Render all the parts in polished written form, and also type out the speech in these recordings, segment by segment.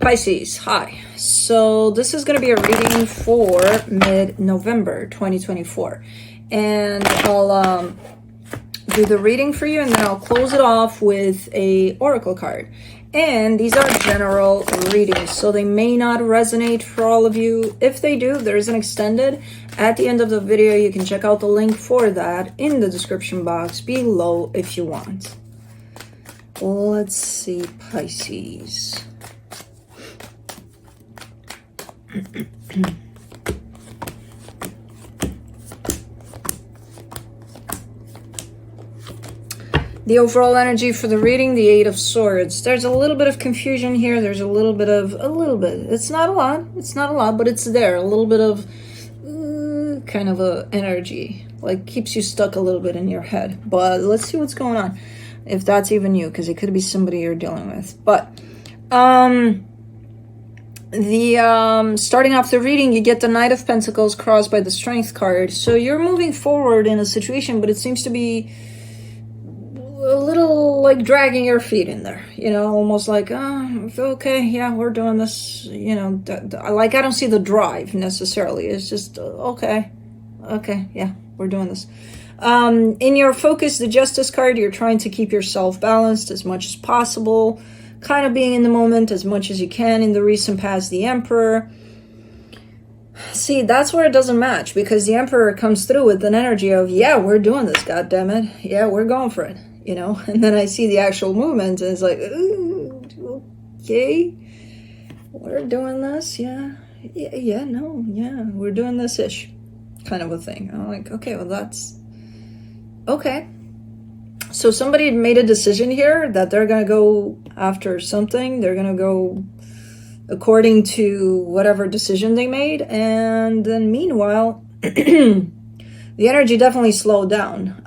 Pisces, hi. So this is going to be a reading for mid-November 2024. And I'll do the reading for you, and then I'll close it off with a oracle card. And these are general readings, so they may not resonate for all of you. If they do, there is an extended. At the end of the video, you can check out the link for that in the description box below if you want. Let's see, Pisces. The overall energy for the reading, the Eight of Swords. There's a little bit of confusion here. There's a little bit. It's not a lot, but it's there. A little bit of kind of a energy, like keeps you stuck a little bit in your head. But let's see what's going on. If that's even you, because it could be somebody you're dealing with. But starting off the reading, you get the Knight of Pentacles crossed by the Strength card. So you're moving forward in a situation, but it seems to be a little like dragging your feet in there, you know, almost like, okay, yeah, we're doing this, you know, like I don't see the drive necessarily. It's just, okay, yeah, we're doing this. In your focus, the Justice card, you're trying to keep yourself balanced as much as possible, kind of being in the moment as much as you can. In the recent past, the Emperor. See, that's where it doesn't match, because the Emperor comes through with an energy of, yeah, we're doing this, goddammit. Yeah, we're going for it, you know? And then I see the actual movement, and it's like, ooh, okay, we're doing this, yeah, we're doing this-ish, kind of a thing. I'm like, okay, well, that's, okay. So somebody had made a decision here that they're going to go after something. They're going to go according to whatever decision they made. And then meanwhile, the energy definitely slowed down.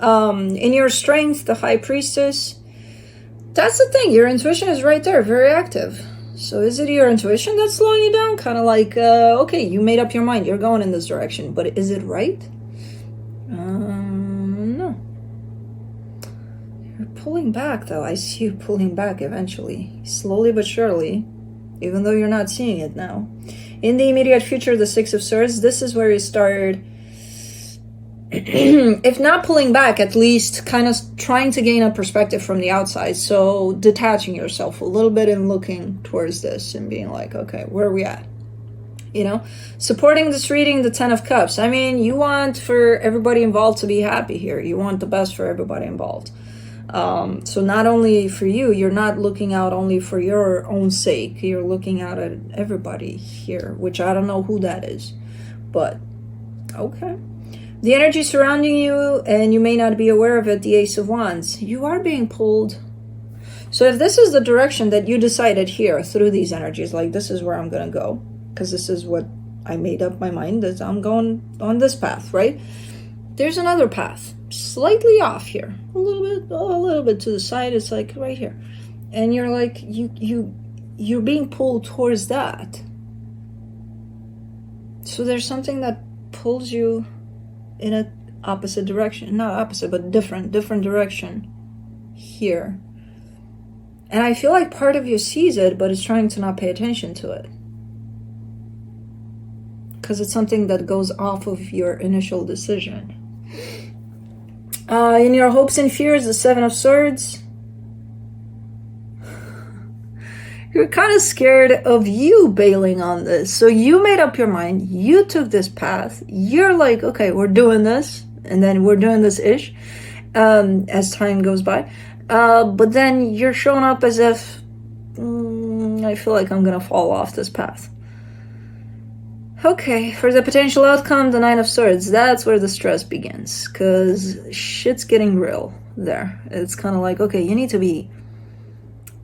In your Strength, the High Priestess, that's the thing. Your intuition is right there, very active. So is it your intuition that's slowing you down? Kind of like, okay, you made up your mind. You're going in this direction. But is it right? No. You're pulling back, though. I see you pulling back eventually. Slowly but surely. Even though you're not seeing it now. In the immediate future, the Six of Swords, this is where you start, if not pulling back, at least kind of trying to gain a perspective from the outside. So detaching yourself a little bit and looking towards this and being like, okay, where are we at? You know, supporting this reading, the Ten of Cups. I mean, you want for everybody involved to be happy here. You want the best for everybody involved. So not only for you, you're not looking out only for your own sake. You're looking out at everybody here, which I don't know who that is, but okay. The energy surrounding you, and you may not be aware of it, the Ace of Wands. You are being pulled. So if this is the direction that you decided here through these energies, like this is where I'm going to go, because this is what I made up my mind that I'm going on this path, right? There's another path. Slightly off here, a little bit to the side. It's like right here, and you're like you're being pulled towards that. So there's something that pulls you in a opposite direction, not opposite, but different direction here. And I feel like part of you sees it, but it's trying to not pay attention to it, because it's something that goes off of your initial decision. In your hopes and fears, the Seven of Swords. You're kind of scared of you bailing on this. So you made up your mind. You took this path. You're like, okay, we're doing this. And then we're doing this-ish as time goes by. But then you're showing up as if, I feel like I'm going to fall off this path. Okay, for the potential outcome, the Nine of Swords, that's where the stress begins, because shit's getting real there. It's kind of like, okay, you need to be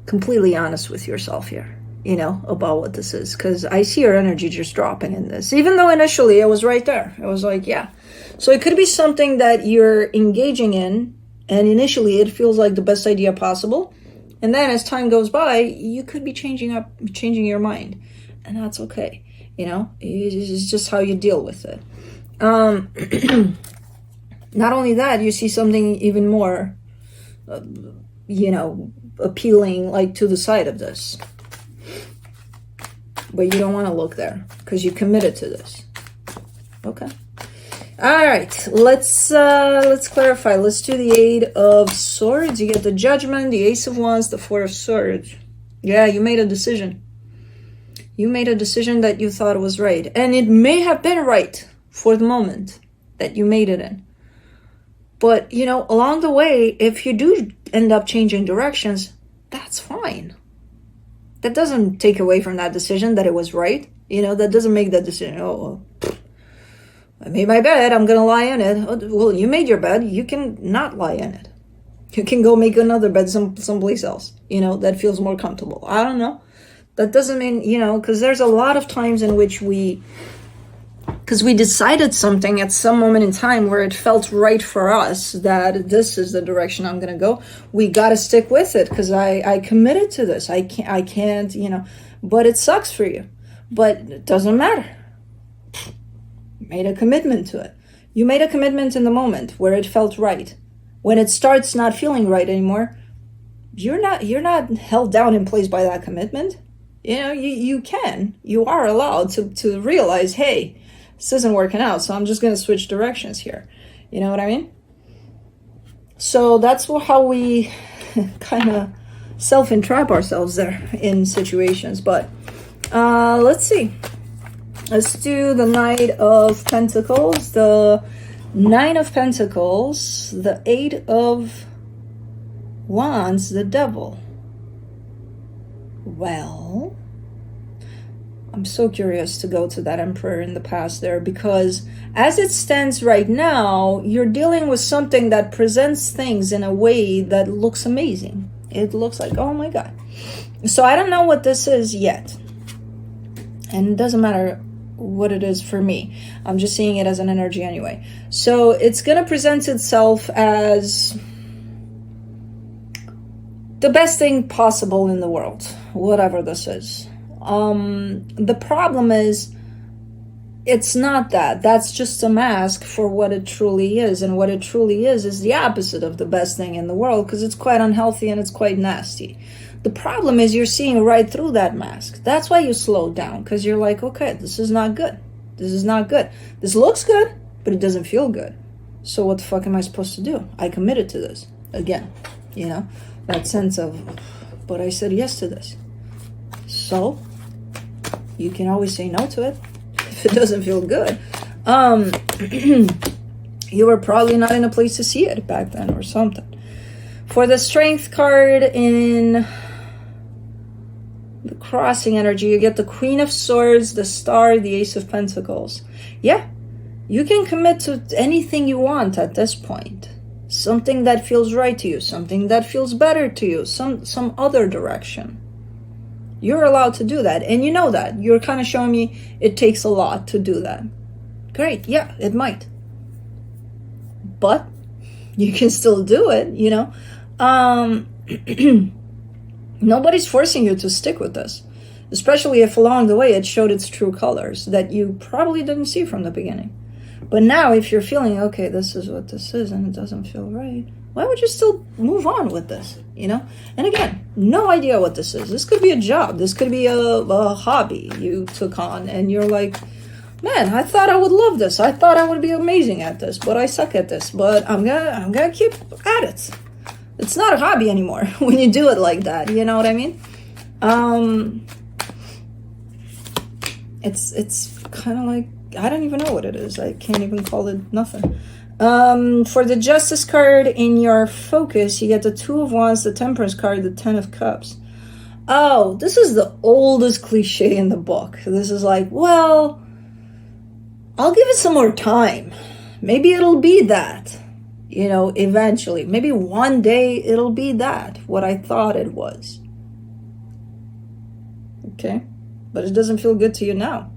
completely honest with yourself here, you know, about what this is, because I see your energy just dropping in this, even though initially it was right there. It was like, yeah. So it could be something that you're engaging in, and initially it feels like the best idea possible, and then as time goes by, you could be changing your mind, and that's okay. You know, it's just how you deal with it. Not only that, you see something even more, you know, appealing, like to the side of this. but you don't want to look there because you committed to this. Okay. All right, let's clarify. Let's do the Eight of Swords. You get the Judgment, the Ace of Wands, the Four of Swords. Yeah, you made a decision. You made a decision that you thought was right. And it may have been right for the moment that you made it in. But, you know, along the way, if you do end up changing directions, that's fine. That doesn't take away from that decision that it was right. You know, that doesn't make that decision, oh, I made my bed, I'm going to lie in it. Oh, well, you made your bed, you can not lie in it. You can go make another bed someplace else, you know, that feels more comfortable. I don't know. That doesn't mean, you know, because there's a lot of times in which because we decided something at some moment in time where it felt right for us that this is the direction I'm going to go. We got to stick with it because I committed to this. I can't, you know, but it sucks for you. But it doesn't matter. You made a commitment to it. You made a commitment in the moment where it felt right. When it starts not feeling right anymore, you're not held down in place by that commitment. You know, you are allowed to realize, hey, this isn't working out, so I'm just going to switch directions here. You know what I mean? So that's how we kind of self-entrap ourselves there in situations. But let's see. Let's do the Knight of Pentacles, the Nine of Pentacles, the Eight of Wands, the Devil. Well, I'm so curious to go to that Emperor in the past there, because as it stands right now, you're dealing with something that presents things in a way that looks amazing. It looks like, oh my God. So I don't know what this is yet. And it doesn't matter what it is for me. I'm just seeing it as an energy anyway. So it's going to present itself as the best thing possible in the world, whatever this is. The problem is it's not that. That's just a mask for what it truly is. And what it truly is the opposite of the best thing in the world, because it's quite unhealthy and it's quite nasty. The problem is you're seeing right through that mask. That's why you slow down, because you're like, okay, this is not good. This is not good. This looks good, but it doesn't feel good. So what the fuck am I supposed to do? I committed to this. Again, you know, that sense of, but I said yes to this. So you can always say no to it if it doesn't feel good. You were probably not in a place to see it back then or something. For the Strength card in the crossing energy, you get the Queen of Swords, the Star, the Ace of Pentacles. Yeah, you can commit to anything you want at this point. Something that feels right to you, something that feels better to you, some other direction. You're allowed to do that, and you know that. You're kind of showing me it takes a lot to do that. Great, yeah, it might. But you can still do it, you know. Nobody's forcing you to stick with this, especially if along the way it showed its true colors that you probably didn't see from the beginning. But now if you're feeling, okay, this is what this is and it doesn't feel right, why would you still move on with this, you know? And again, no idea what this is. This could be a job. This could be a hobby you took on and you're like, man, I thought I would love this. I thought I would be amazing at this, but I suck at this. But I'm gonna keep at it. It's not a hobby anymore when you do it like that. You know what I mean? It's kind of like, I don't even know what it is. I can't even call it nothing. For the Justice card in your focus, you get the Two of Wands, the Temperance card, the Ten of Cups. Oh, this is the oldest cliche in the book. This is like, well, I'll give it some more time. Maybe it'll be that, you know, eventually. Maybe one day it'll be that, what I thought it was. Okay? But it doesn't feel good to you now.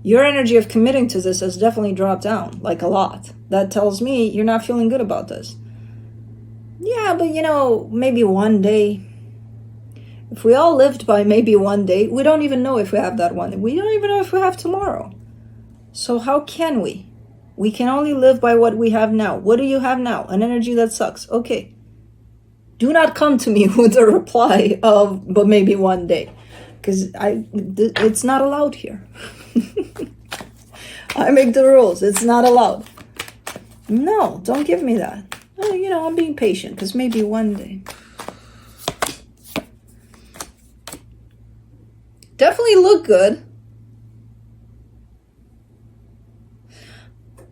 Your energy of committing to this has definitely dropped down, like a lot. That tells me you're not feeling good about this. Yeah, but you know, maybe one day. If we all lived by maybe one day, we don't even know if we have that one day. We don't even know if we have tomorrow. So how can we? We can only live by what we have now. What do you have now? An energy that sucks. Okay. Do not come to me with a reply of, but maybe one day. because it's not allowed here. I make the rules. It's not allowed. No, don't give me that. Oh, you know, I'm being patient because maybe one day. Definitely look good.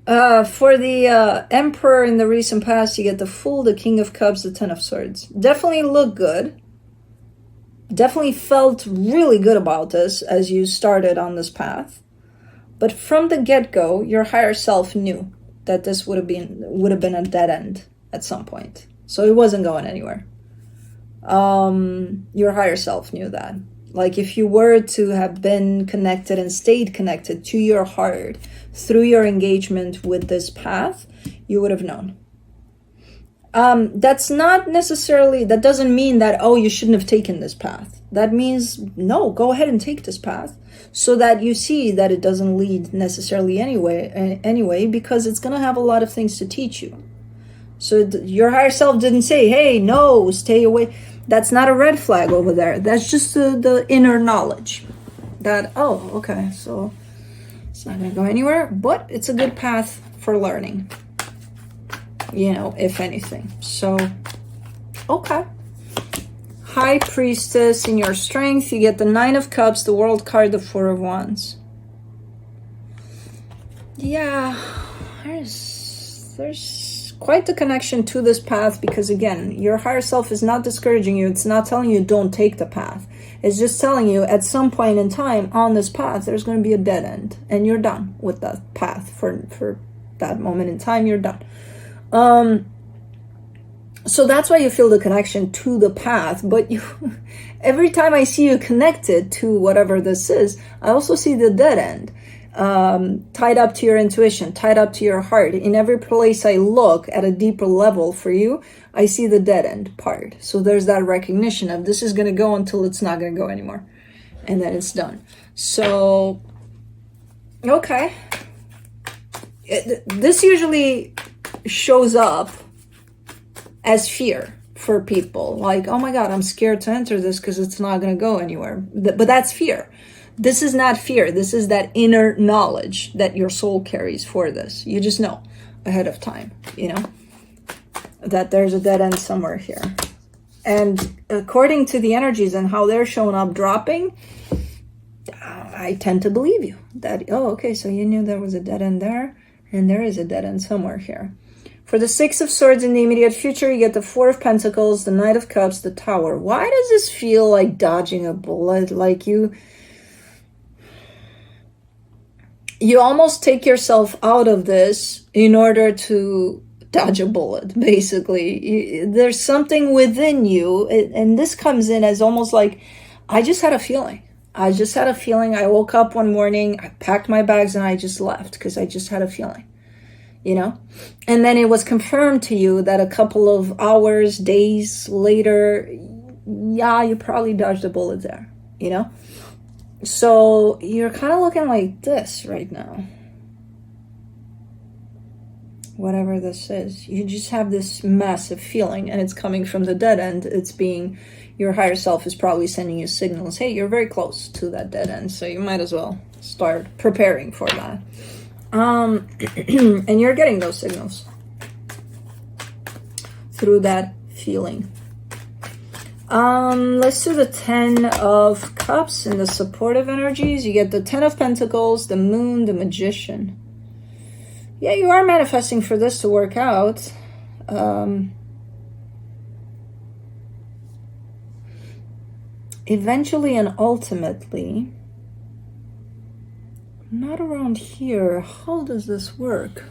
For the Emperor in the recent past, you get the Fool, the King of Cups, the Ten of Swords. Definitely look good. Definitely felt really good about this as you started on this path. But from the get-go, your higher self knew that this would have been a dead end at some point. So it wasn't going anywhere. Your higher self knew that. Like if you were to have been connected and stayed connected to your heart through your engagement with this path, you would have known. That's not necessarily, that doesn't mean that, oh, you shouldn't have taken this path. That means, no, go ahead and take this path so that you see that it doesn't lead necessarily anyway, because it's going to have a lot of things to teach you. So your higher self didn't say, hey, no, stay away. That's not a red flag over there. That's just the inner knowledge that, oh, okay, so it's not going to go anywhere, but it's a good path for learning, you know, if anything. So, okay. High Priestess in your strength, you get the Nine of Cups, the World card, the Four of Wands. Yeah, there's quite the connection to this path, because again, your higher self is not discouraging you. It's not telling you don't take the path. It's just telling you at some point in time on this path, there's going to be a dead end, and you're done with that path for that moment in time. You're done. So that's why you feel the connection to the path. But every time I see you connected to whatever this is, I also see the dead end. Tied up to your intuition, tied up to your heart. In every place I look at a deeper level for you, I see the dead end part. So there's that recognition of this is going to go until it's not going to go anymore. And then it's done. So, okay. This usually shows up as fear for people. Like, oh my God, I'm scared to enter this because it's not going to go anywhere. But that's fear. This is not fear. This is that inner knowledge that your soul carries for this. You just know ahead of time, you know, that there's a dead end somewhere here. And according to the energies and how they're showing up dropping, I tend to believe you that, oh, okay, so you knew there was a dead end there, and there is a dead end somewhere here. For the Six of Swords in the immediate future, you get the Four of Pentacles, the Knight of Cups, the Tower. Why does this feel like dodging a bullet? Like you almost take yourself out of this in order to dodge a bullet, basically. There's something within you, and this comes in as almost like, I just had a feeling. I woke up one morning, I packed my bags, and I just left because I just had a feeling, you know? And then it was confirmed to you that a couple of hours, days later, yeah, you probably dodged a bullet there, you know? So you're kind of looking like this right now. Whatever this is, you just have this massive feeling, and it's coming from the dead end. It's being, your higher self is probably sending you signals. Hey, you're very close to that dead end, so you might as well start preparing for that. And you're getting those signals through that feeling. Let's do the Ten of Cups and the supportive energies. You get the Ten of Pentacles, the Moon, the Magician. Yeah, you are manifesting for this to work out. Eventually and ultimately, not around here. How does this work?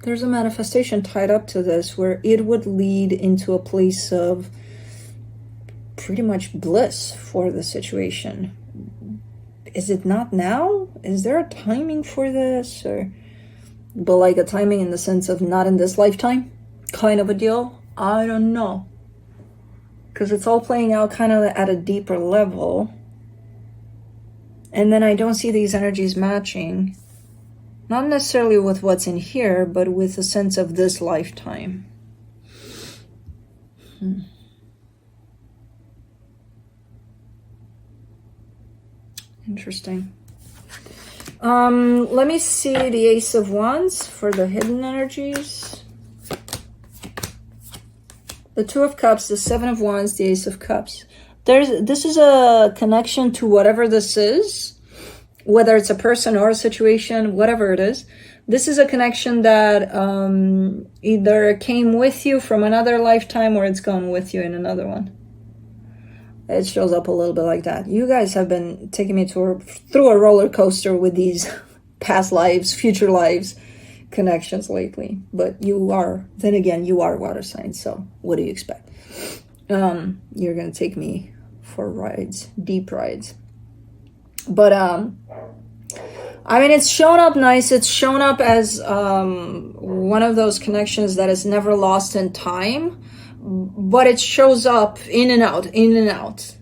There's a manifestation tied up to this where it would lead into a place of pretty much bliss for the situation. Is it not now? Is there a timing for this? But like a timing in the sense of not in this lifetime kind of a deal? I don't know. Because it's all playing out kind of at a deeper level. And then I don't see these energies matching. Not necessarily with what's in here, but with a sense of this lifetime. Interesting. Let me see the Ace of Wands for the hidden energies. The Two of Cups, the Seven of Wands, the Ace of Cups. This is a connection to whatever this is, whether it's a person or a situation, whatever it is. This is a connection that either came with you from another lifetime or it's gone with you in another one. It shows up a little bit like that. You guys have been taking me through a roller coaster with these past lives, future lives connections lately. But you are, then again, you are water signs. So what do you expect? You're going to take me for rides, deep rides. But, I mean, it's shown up nice. It's shown up as one of those connections that is never lost in time. But it shows up in and out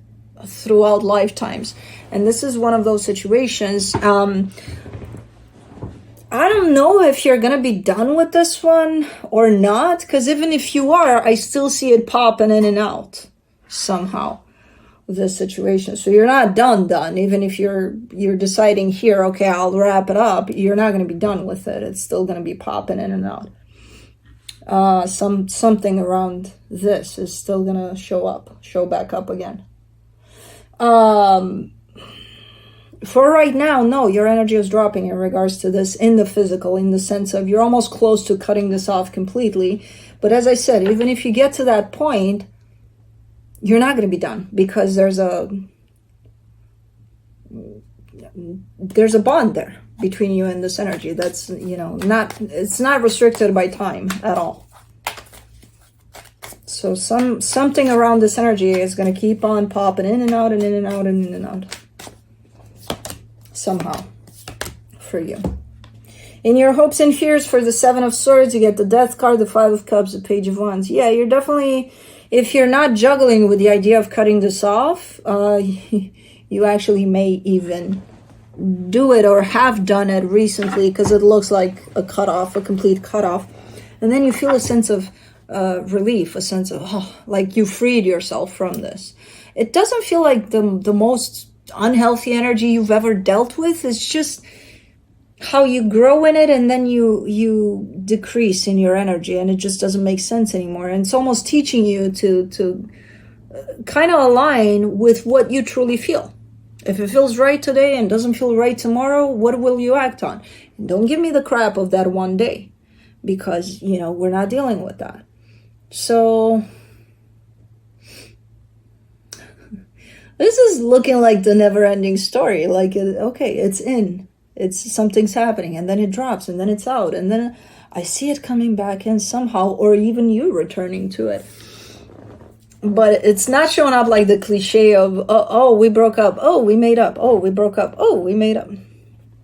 throughout lifetimes. And this is one of those situations. I don't know if you're going to be done with this one or not. Because even if you are, I still see it popping in and out somehow with this situation. So you're not done. Even if you're deciding here, okay, I'll wrap it up. You're not going to be done with it. It's still going to be popping in and out. Something around this is still gonna show back up again. For right now, no, your energy is dropping in regards to this in the physical, in the sense of you're almost close to cutting this off completely. But as I said, even if you get to that point, you're not going to be done, because there's a bond there between you and this energy that's, it's not restricted by time at all. So something around this energy is going to keep on popping in and out and in and out and in and out somehow for you. In your hopes and fears for the Seven of Swords, you get the Death card, the Five of Cups, the Page of Wands. Yeah, you're definitely, if you're not juggling with the idea of cutting this off, you actually may even do it or have done it recently, because it looks like a cutoff, a complete cutoff. And then you feel a sense of relief, a sense of, like you freed yourself from this. It doesn't feel like the most unhealthy energy you've ever dealt with. It's just how you grow in it, and then you decrease in your energy, and it just doesn't make sense anymore. And it's almost teaching you to kind of align with what you truly feel. If it feels right today and doesn't feel right tomorrow, what will you act on? And don't give me the crap of that one day, because, we're not dealing with that. So this is looking like the never-ending story. Like, okay, it's something's happening, and then it drops, and then it's out, and then I see it coming back in somehow, or even you returning to it. But it's not showing up like the cliche of, oh, we broke up, oh, we made up, oh, we broke up, oh, we made up.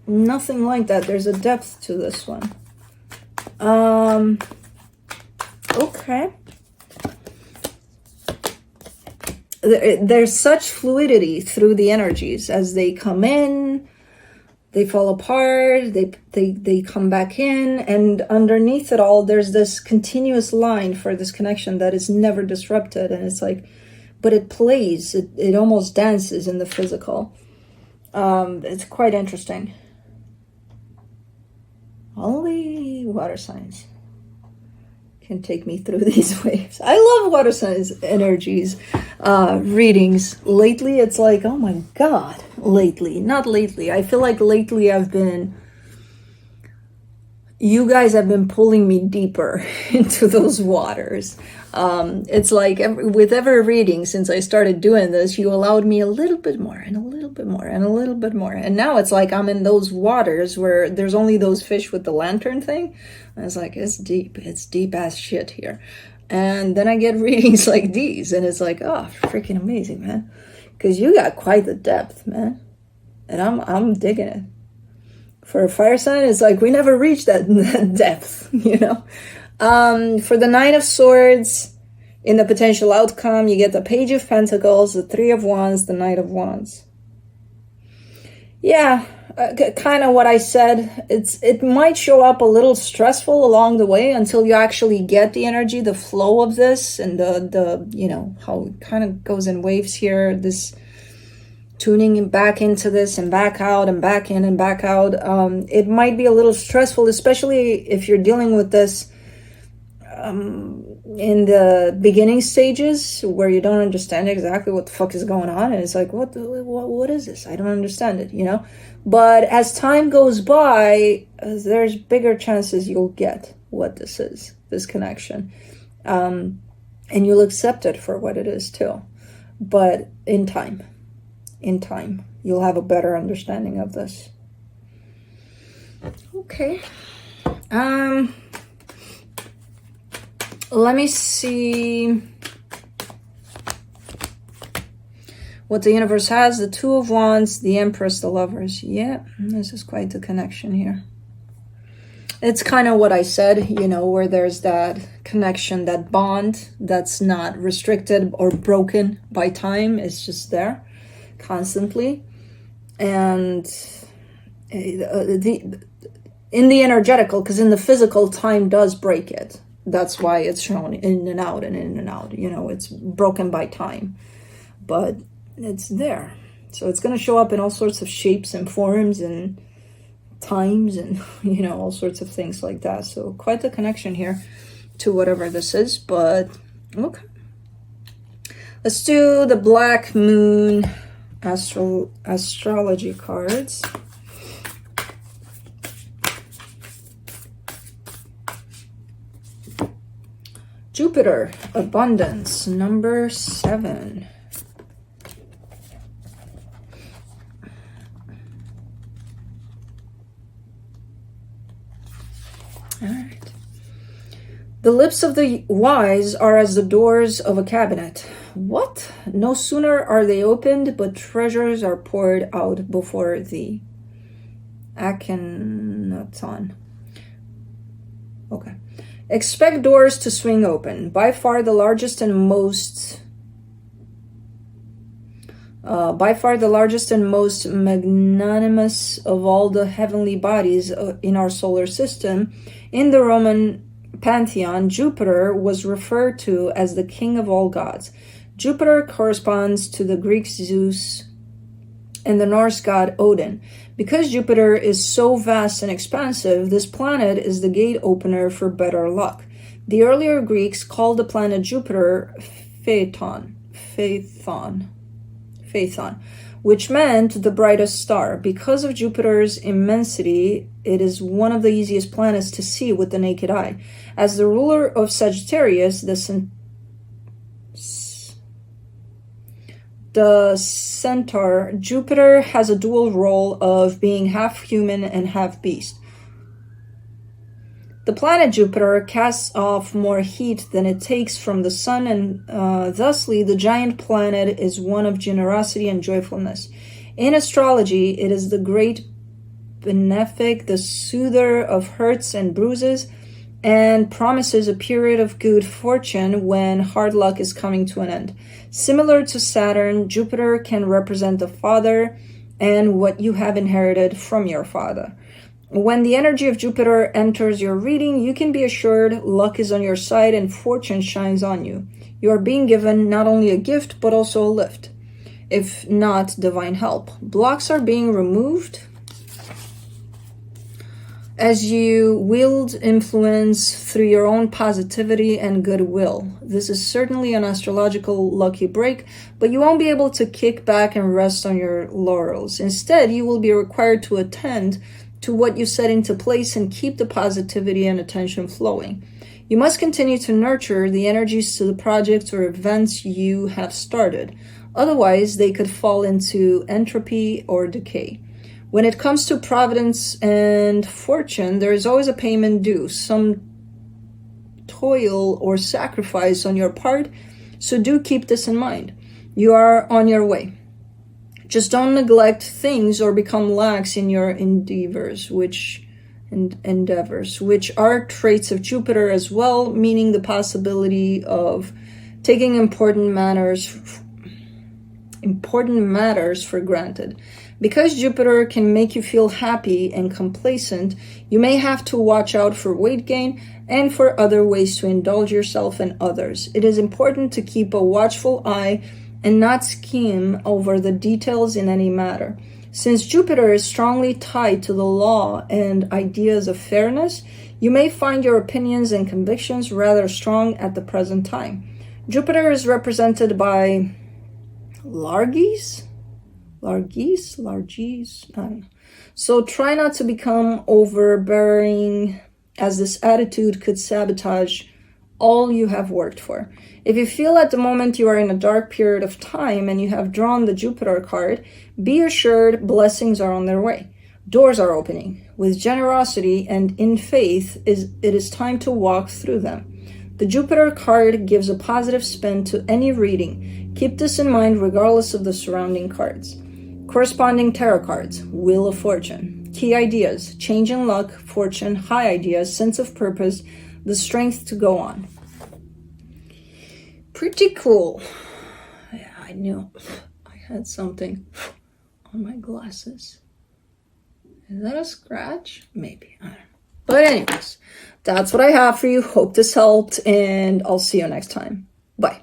Nothing like that. There's a depth to this one. Okay. There's such fluidity through the energies as they come in, they fall apart, they come back in, and underneath it all, there's this continuous line for this connection that is never disrupted. And it's like, but it plays, it almost dances in the physical. It's quite interesting. Only water signs can take me through these waves. I love water signs energies, readings. Lately, it's like, oh my God, not lately. I feel like lately you guys have been pulling me deeper into those waters. It's like with every reading since I started doing this, you allowed me a little bit more and a little bit more and a little bit more. And now it's like I'm in those waters where there's only those fish with the lantern thing. And it's like, it's deep ass shit here. And then I get readings like these, and it's like, oh, freaking amazing, man. Because you got quite the depth, man. And I'm digging it. For a fire sign, it's like we never reached that depth, For the Nine of Swords, in the potential outcome, you get the Page of Pentacles, the Three of Wands, the Knight of Wands. Yeah, kind of what I said. It might show up a little stressful along the way until you actually get the energy, the flow of this, and the how it kind of goes in waves here. This tuning back into this and back out and back in and back out. It might be a little stressful, especially if you're dealing with this in the beginning stages where you don't understand exactly what the fuck is going on, and it's like, what is this? I don't understand it, you know. But as time goes by, there's bigger chances you'll get what this is, this connection, and you'll accept it for what it is too. But in time, you'll have a better understanding of this. Okay. Let me see what the universe has. The Two of Wands, the Empress, the Lovers. Yeah, this is quite the connection here. It's kind of what I said, you know, where there's that connection, that bond that's not restricted or broken by time. It's just there constantly. And in the energetical, because in the physical, time does break it. That's why it's shown in and out and in and out. You know, it's broken by time. But it's there. So it's going to show up in all sorts of shapes and forms and times and, you know, all sorts of things like that. So quite the connection here to whatever this is. But, okay. Let's do the Black Moon astrology cards. Jupiter, abundance, number 7. All right. The lips of the wise are as the doors of a cabinet. What? No sooner are they opened, but treasures are poured out before thee. Akhenaton. Okay. Expect doors to swing open. By far the largest and most magnanimous of all the heavenly bodies in our solar system, in the Roman pantheon, Jupiter was referred to as the king of all gods. Jupiter corresponds to the Greek Zeus and the Norse god Odin. Because Jupiter is so vast and expansive, this planet is the gate opener for better luck. The earlier Greeks called the planet Jupiter Phaethon, which meant the brightest star. Because of Jupiter's immensity, it is one of the easiest planets to see with the naked eye. As the ruler of Sagittarius, the centaur, Jupiter has a dual role of being half human and half beast. The planet Jupiter casts off more heat than it takes from the sun, and thusly the giant planet is one of generosity and joyfulness. In astrology, it is the great benefic, the soother of hurts and bruises, and promises a period of good fortune when hard luck is coming to an end. Similar to Saturn, Jupiter can represent the father and what you have inherited from your father. When the energy of Jupiter enters your reading, you can be assured luck is on your side and fortune shines on you. You are being given not only a gift, but also a lift, if not divine help. Blocks are being removed as you wield influence through your own positivity and goodwill. This is certainly an astrological lucky break, but you won't be able to kick back and rest on your laurels. Instead, you will be required to attend to what you set into place and keep the positivity and attention flowing. You must continue to nurture the energies to the projects or events you have started. Otherwise, they could fall into entropy or decay. When it comes to providence and fortune, there is always a payment due, some toil or sacrifice on your part, so do keep this in mind. You are on your way. Just don't neglect things or become lax in your endeavors, which are traits of Jupiter as well, meaning the possibility of taking important matters for granted. Because Jupiter can make you feel happy and complacent, you may have to watch out for weight gain and for other ways to indulge yourself and others. It is important to keep a watchful eye and not scheme over the details in any matter. Since Jupiter is strongly tied to the law and ideas of fairness, you may find your opinions and convictions rather strong at the present time. Jupiter is represented by Largies, I don't know. So try not to become overbearing, as this attitude could sabotage all you have worked for. If you feel at the moment you are in a dark period of time and you have drawn the Jupiter card, be assured blessings are on their way. Doors are opening. With generosity and in faith, it is time to walk through them. The Jupiter card gives a positive spin to any reading. Keep this in mind regardless of the surrounding cards. Corresponding tarot cards: Wheel of Fortune. Key ideas: change in luck, fortune, high ideas, sense of purpose, the strength to go on. Pretty cool. Yeah, I knew I had something on my glasses. Is that a scratch? Maybe. I don't know. But anyways, that's what I have for you. Hope this helped, and I'll see you next time. Bye.